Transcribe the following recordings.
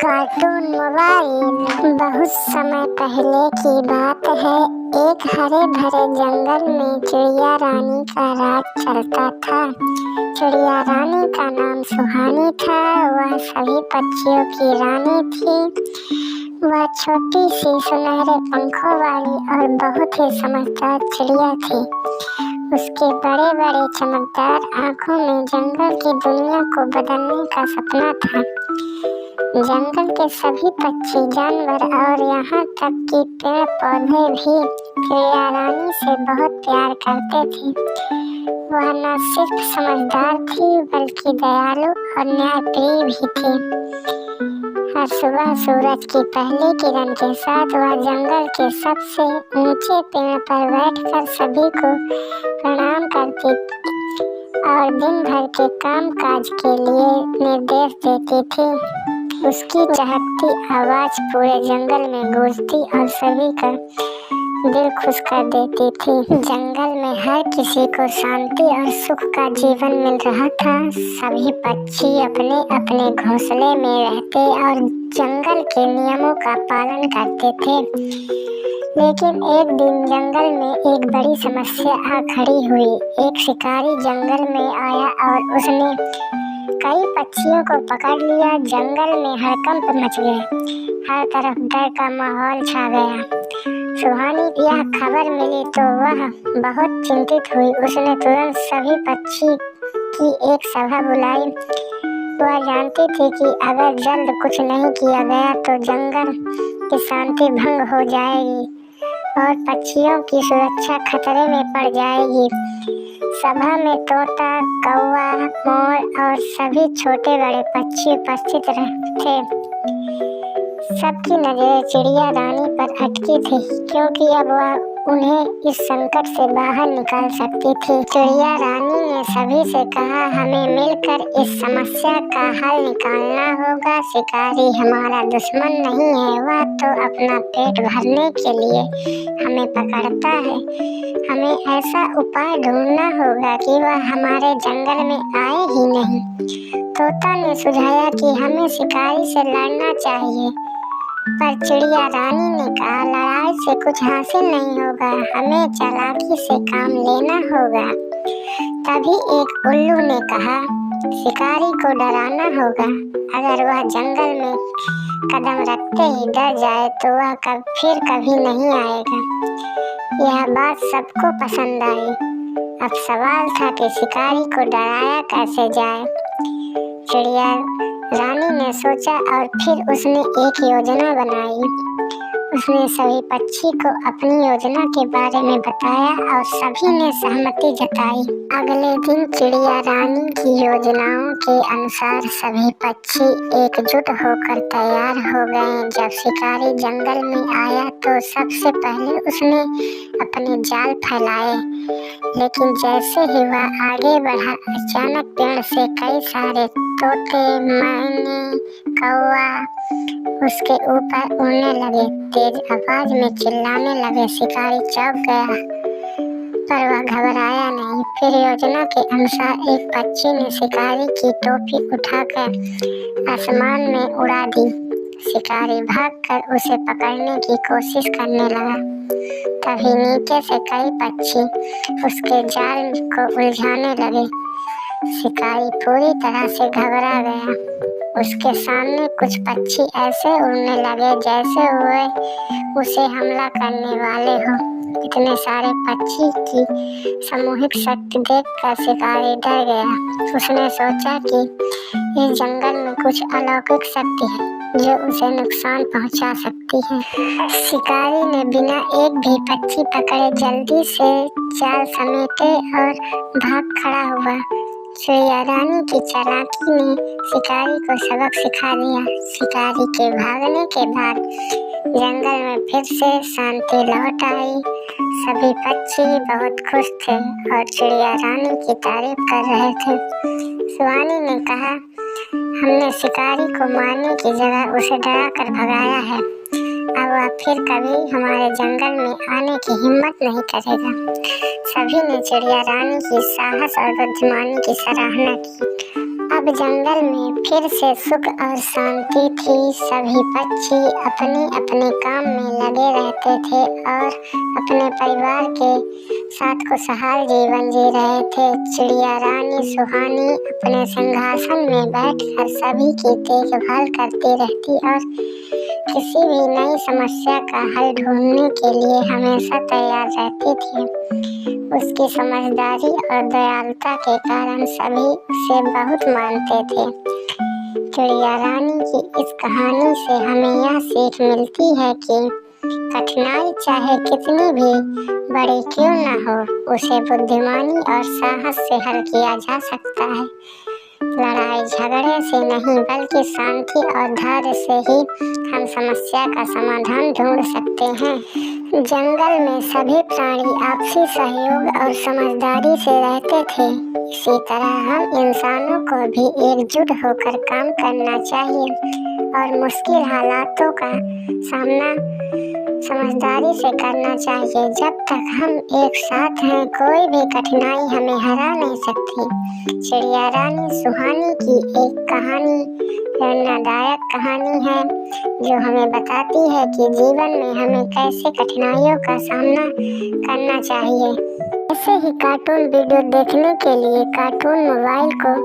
Cartoon mobile. बहुत समय पहले की बात है। एक हरे भरे जंगल में चिड़िया रानी का राज चलता था। चिड़िया रानी का नाम सुहानी था। वह सभी पक्षियों की रानी थी। वह छोटी सी सुनहरे पंखों वाली और बहुत ही समझदार चिड़िया थी। उसके बड़े बड़े चमकदार आँखों में जंगल की दुनिया को बदलने का सपना था। जंगल के सभी पक्षी, जानवर और यहाँ तक कि पेड़ पौधे भी चिड़िया रानी से बहुत प्यार करते थे। वह न सिर्फ समझदार थी बल्कि दयालु और न्यायप्रिय भी थी। हर सुबह सूरज की पहली किरण के साथ वह जंगल के सबसे ऊंचे पेड़ पर बैठकर सभी को प्रणाम करती और दिन भर के काम काज के लिए निर्देश देती थी। उसकी चहकती आवाज पूरे जंगल में गूंजती और सभी का दिल खुश कर देती थी। जंगल में हर किसी को शांति और सुख का जीवन मिल रहा था। सभी पक्षी अपने अपने घोंसले में रहते और जंगल के नियमों का पालन करते थे। लेकिन एक दिन जंगल में एक बड़ी समस्या आ खड़ी हुई। एक शिकारी जंगल में आया और उसने कई पक्षियों को पकड़ लिया। जंगल में हड़कंप मच गया। हर तरफ डर का माहौल छा गया। सुहानी को यह खबर मिली तो वह बहुत चिंतित हुई। उसने तुरंत सभी पक्षी की एक सभा बुलाई। वह जानती थी कि अगर जल्द कुछ नहीं किया गया तो जंगल की शांति भंग हो जाएगी और पक्षियों की सुरक्षा खतरे में पड़ जाएगी। सभा में तोता, कौवा, मोर और सभी छोटे बड़े पक्षी उपस्थित थे। सबकी नजरें चिड़िया रानी पर अटकी थी क्योंकि अब वह उन्हें इस संकट से बाहर निकाल सकती थी। चिड़िया रानी ने सभी से कहा, हमें मिलकर इस समस्या का हल निकालना होगा। शिकारी हमारा दुश्मन नहीं है, वह तो अपना पेट भरने के लिए हमें पकड़ता है। हमें ऐसा उपाय ढूंढना होगा कि वह हमारे जंगल में आए ही नहीं। तोता ने सुझाया कि हमें शिकारी से लड़ना चाहिए, पर चिड़िया रानी ने कहा, लड़ाई से कुछ हासिल नहीं होगा, हमें चालाकी से काम लेना होगा। तभी एक उल्लू ने कहा, शिकारी को डराना होगा। अगर वह जंगल में कदम रखते ही डर जाए तो वह फिर कभी नहीं आएगा। यह बात सबको पसंद आई। अब सवाल था कि शिकारी को डराया कैसे जाए। चिड़िया रानी ने सोचा और फिर उसने एक योजना बनाई। उसने सभी पक्षी को अपनी योजना के बारे में बताया और सभी ने सहमति जताई। अगले दिन चिड़िया रानी की योजनाओं के अनुसार सभी पक्षी एकजुट होकर तैयार हो गए। जब शिकारी जंगल में आया तो सबसे पहले उसने अपने जाल फैलाए, लेकिन जैसे ही वह आगे बढ़ा अचानक पेड़ से कई सारे तोते, मैने, कौवा उसके ऊपर उड़ने लगे। तेज आवाज में चिल्लाने लगे। शिकारी चौंक गया पर वह घबराया नहीं। फिर योजना के अनुसार एक पक्षी ने शिकारी की टोपी उठाकर आसमान में उड़ा दी। शिकारी भागकर उसे पकड़ने की कोशिश करने लगा। तभी नीचे से कई पक्षी उसके जाल को उलझाने लगे। शिकारी पूरी तरह से घबरा गया। उसके सामने कुछ पक्षी ऐसे उड़ने लगे जैसे वे उसे हमला करने वाले हो। इतने सारे पक्षी की सामूहिक शक्ति देखकर शिकारी डर गया। उसने सोचा कि इस जंगल में कुछ अलौकिक शक्ति है जो उसे नुकसान पहुंचा सकती है। शिकारी ने बिना एक भी पक्षी पकड़े जल्दी से जाल समेटे और भाग खड़ा हुआ। चिड़िया रानी की चालाकी ने शिकारी को सबक सिखा दिया। शिकारी के भागने के बाद जंगल में फिर से शांति लौट आई। सभी पक्षी बहुत खुश थे और चिड़िया रानी की तारीफ कर रहे थे। सुहानी ने कहा, हमने शिकारी को मारने की जगह उसे डरा कर भगाया है। अब वह फिर कभी हमारे जंगल में आने की हिम्मत नहीं करेगा। सभी ने चिड़िया रानी की साहस और बुद्धिमानी की सराहना की। अब जंगल में फिर से सुख और शांति थी। सभी पक्षी अपने अपने काम में लगे रहते थे और अपने परिवार के साथ खुशहाल जीवन जी रहे थे। चिड़िया रानी सुहानी अपने सिंहासन में बैठकर सभी की देखभाल करती रहती और किसी भी नई समस्या का हल ढूंढने के लिए हमेशा तैयार रहती थी। उसकी समझदारी और दयालुता के कारण सभी उसे बहुत मानते थे। चिड़िया रानी की इस कहानी से हमें यह सीख मिलती है कि कठिनाई चाहे कितनी भी बड़ी क्यों न हो, उसे बुद्धिमानी और साहस से हल किया जा सकता है। लड़ाई झगड़े से नहीं बल्कि शांति और धैर्य से ही हम समस्या का समाधान ढूंढ सकते हैं। जंगल में सभी प्राणी आपसी सहयोग और समझदारी से रहते थे। इसी तरह हम इंसानों को भी एकजुट होकर काम करना चाहिए और मुश्किल हालातों का सामना समझदारी से करना चाहिए। जब तक हम एक साथ हैं, कोई भी कठिनाई हमें हरा नहीं सकती। चिड़िया रानी सुहानी की एक कहानी प्रेरणादायक कहानी है जो हमें बताती है कि जीवन में हमें कैसे कठिनाइयों का सामना करना चाहिए। ऐसे ही कार्टून वीडियो देखने के लिए कार्टून मोबाइल को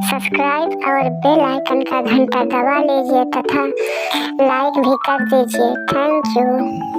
सब्सक्राइब और बेल आइकन का घंटा दबा लीजिए तथा लाइक भी कर दीजिए। Thank you.